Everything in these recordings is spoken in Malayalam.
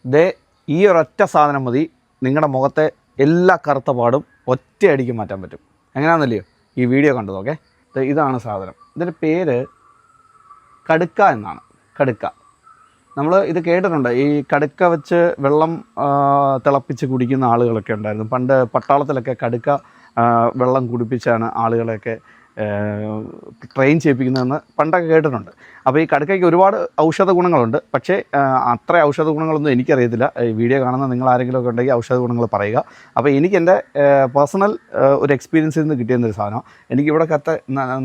ദേ ഈ ഒരൊറ്റ സാധനം മതി നിങ്ങളുടെ മുഖത്തെ എല്ലാ കറുത്ത പാടും ഒറ്റയടിക്ക് മാറ്റാൻ പറ്റും. എങ്ങനെയാണെന്നല്ലയോ ഈ വീഡിയോ കണ്ടു നോക്കേ. ഇതാണ് സാധനം. ഇതിൻ്റെ പേര് കടുക്ക എന്നാണ്. കടുക്ക നമ്മൾ ഇത് കേട്ടിട്ടുണ്ട്. ഈ കടുക്ക വെച്ച് വെള്ളം തിളപ്പിച്ച് കുടിക്കുന്ന ആളുകളൊക്കെ ഉണ്ടായിരുന്നു പണ്ട്. പട്ടാളത്തിലൊക്കെ കടുക്ക വെള്ളം കുടിപ്പിച്ചാണ് ആളുകളെയൊക്കെ ട്രെയിൻ ചെയ്യിപ്പിക്കുന്നതെന്ന് പണ്ടൊക്കെ കേട്ടിട്ടുണ്ട്. അപ്പോൾ ഈ കടുക്കയ്ക്ക് ഒരുപാട് ഔഷധ ഗുണങ്ങളുണ്ട്. പക്ഷേ അത്ര ഔഷധ ഗുണങ്ങളൊന്നും എനിക്കറിയത്തില്ല. ഈ വീഡിയോ കാണുന്ന നിങ്ങൾ ആരെങ്കിലുമൊക്കെ ഉണ്ടെങ്കിൽ ഔഷധ ഗുണങ്ങൾ പറയുക. അപ്പോൾ എനിക്ക് എൻ്റെ പേഴ്സണൽ ഒരു എക്സ്പീരിയൻസിൽ നിന്ന് കിട്ടിയൊരു സാധനം. എനിക്കിവിടെ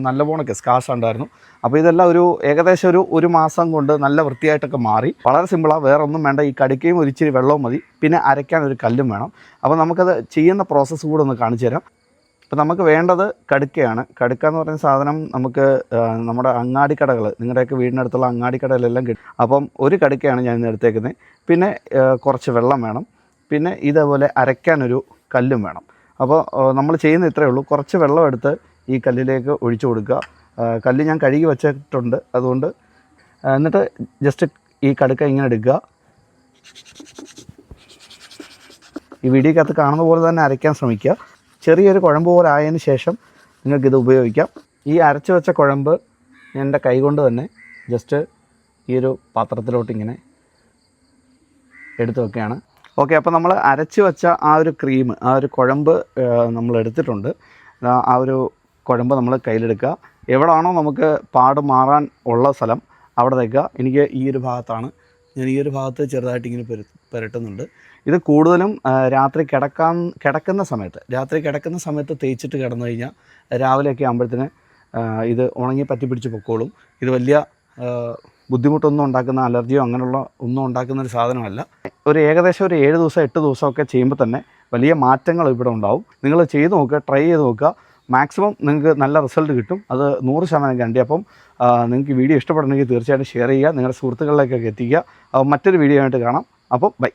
നല്ലപോലെ സ്കാർസ് ഉണ്ടായിരുന്നു. അപ്പോൾ ഇതെല്ലാം ഏകദേശം ഒരു മാസം കൊണ്ട് നല്ല വൃത്തിയായിട്ടൊക്കെ മാറി. വളരെ സിമ്പിളാണ്, വേറെ ഒന്നും വേണ്ട. ഈ കടുക്കയും ഒരു ഇച്ചിരി വെള്ളവും മതി, പിന്നെ അരയ്ക്കാൻ ഒരു കല്ലും വേണം. അപ്പോൾ നമുക്കത് ചെയ്യുന്ന പ്രോസസ്സ് കൂടെ ഒന്ന് കാണിച്ചു തരാം. അപ്പോൾ നമുക്ക് വേണ്ടത് കടുക്കയാണ്. കടുക്ക എന്ന് പറയുന്ന സാധനം നമുക്ക് നമ്മുടെ അങ്ങാടിക്കടകൾ, നിങ്ങളുടെയൊക്കെ വീടിനടുത്തുള്ള അങ്ങാടിക്കടയിലെല്ലാം കിട്ടും. അപ്പം ഒരു കടുക്കയാണ് ഞാൻ ഇന്ന് എടുത്തേക്കുന്നത്. പിന്നെ കുറച്ച് വെള്ളം വേണം, പിന്നെ ഇതേപോലെ അരയ്ക്കാനൊരു കല്ലും വേണം. അപ്പോൾ നമ്മൾ ചെയ്യുന്ന ഇത്രയേ ഉള്ളൂ. കുറച്ച് വെള്ളം എടുത്ത് ഈ കല്ലിലേക്ക് ഒഴിച്ചു കൊടുക്കുക. കല്ല് ഞാൻ കഴുകി വെച്ചിട്ടുണ്ട്, അതുകൊണ്ട് എന്നിട്ട് ജസ്റ്റ് ഈ കടുക്ക ഇങ്ങനെ എടുക്കുക. ഈ വീഡിയോക്കകത്ത് കാണുന്ന പോലെ തന്നെ അരയ്ക്കാൻ ശ്രമിക്കുക. ചെറിയൊരു കുഴമ്പ് പോലെ ആയതിന് ശേഷം നിങ്ങൾക്കിത് ഉപയോഗിക്കാം. ഈ അരച്ച് വെച്ച കുഴമ്പ് എൻ്റെ കൈ കൊണ്ട് തന്നെ ജസ്റ്റ് ഈ ഒരു പാത്രത്തിലോട്ട് ഇങ്ങനെ എടുത്ത് വെക്കുകയാണ്. ഓക്കെ, അപ്പോൾ നമ്മൾ അരച്ച് വെച്ച ആ ഒരു ക്രീം, ആ ഒരു കുഴമ്പ് നമ്മൾ എടുത്തിട്ടുണ്ട്. ആ ഒരു കുഴമ്പ് നമ്മൾ കയ്യിലെടുക്കുക. എവിടെയാണോ നമുക്ക് പാട് മാറാൻ ഉള്ള സ്ഥലം അവിടെ തേക്കുക. എനിക്ക് ഈ ഒരു ഭാഗത്താണ്, ഞാൻ ഈ ഒരു ഭാഗത്ത് ചെറുതായിട്ട് ഇങ്ങനെ പുരട്ടുന്നുണ്ട്. ഇത് കൂടുതലും രാത്രി കിടക്കുന്ന സമയത്ത് തേച്ചിട്ട് കിടന്നു കഴിഞ്ഞാൽ രാവിലെയൊക്കെ ആകുമ്പോഴത്തേന് ഇത് ഉണങ്ങി പറ്റി പിടിച്ച് പൊക്കോളും. ഇത് വലിയ ബുദ്ധിമുട്ടൊന്നും ഉണ്ടാക്കുന്ന, അലർജിയോ അങ്ങനെയുള്ള ഒന്നും ഉണ്ടാക്കുന്ന ഒരു സാധനമല്ല. ഏകദേശം ഒരു 7 ദിവസം 8 ദിവസമൊക്കെ ചെയ്യുമ്പോൾ തന്നെ വലിയ മാറ്റങ്ങൾ ഇവിടെ ഉണ്ടാവും. നിങ്ങൾ ചെയ്ത് നോക്കുക, ട്രൈ ചെയ്ത് നോക്കുക. മാക്സിമം നിങ്ങൾക്ക് നല്ല റിസൾട്ട് കിട്ടും. അത് 100% ഗ്യാരണ്ടി. അപ്പം നിങ്ങൾക്ക് വീഡിയോ ഇഷ്ടപ്പെടണമെങ്കിൽ തീർച്ചയായിട്ടും ഷെയർ ചെയ്യുക, നിങ്ങളുടെ സുഹൃത്തുക്കളിലേക്കൊക്കെ എത്തിക്കുക. മറ്റൊരു വീഡിയോ ആയിട്ട് കാണാം. അപ്പോൾ ബൈ.